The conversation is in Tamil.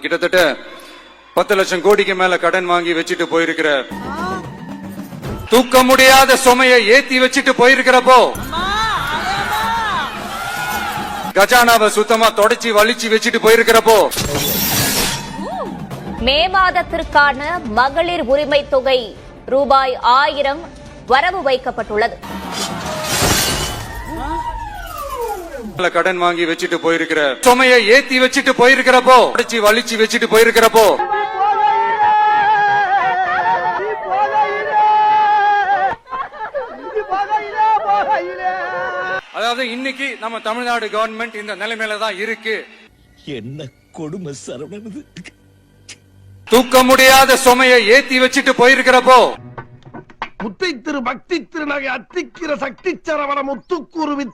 கிட்டத்தட்ட 10 லட்சம் கோடிக்கு மேல கடன் வாங்கி வச்சுட்டு போயிருக்கிற, தூக்க முடியாத சுமையை ஏத்தி வச்சுட்டு போயிருக்கிறப்போ, கஜானாவை சுத்தமா தொடச்சி வலிச்சு வச்சுட்டு போயிருக்கிறப்போ, மே மாதத்திற்கான மகளிர் உரிமை தொகை ரூபாய் 1000 வரவு வைக்கப்பட்டுள்ளது. கடன் வாங்கி வச்சுட்டு போயிருக்கிற சுமையை ஏத்தி வச்சுட்டு போயிருக்கிறப்போ, தொடச்சி வலிச்சு வச்சுட்டு போயிருக்கிறப்போ, அதாவது இன்னைக்கு நம்ம தமிழ்நாடு கவர்மெண்ட் இந்த நிலைமையில தான் இருக்கு. என்ன கொடுமை சரவணன். தூக்க முடியாத சுமையை ஏத்தி வச்சுட்டு போயிருக்கிறப்போ, முத்தை திரு பக்தி திருநகை அத்திக்கிற சக்தி சரவண முத்துக்குருவி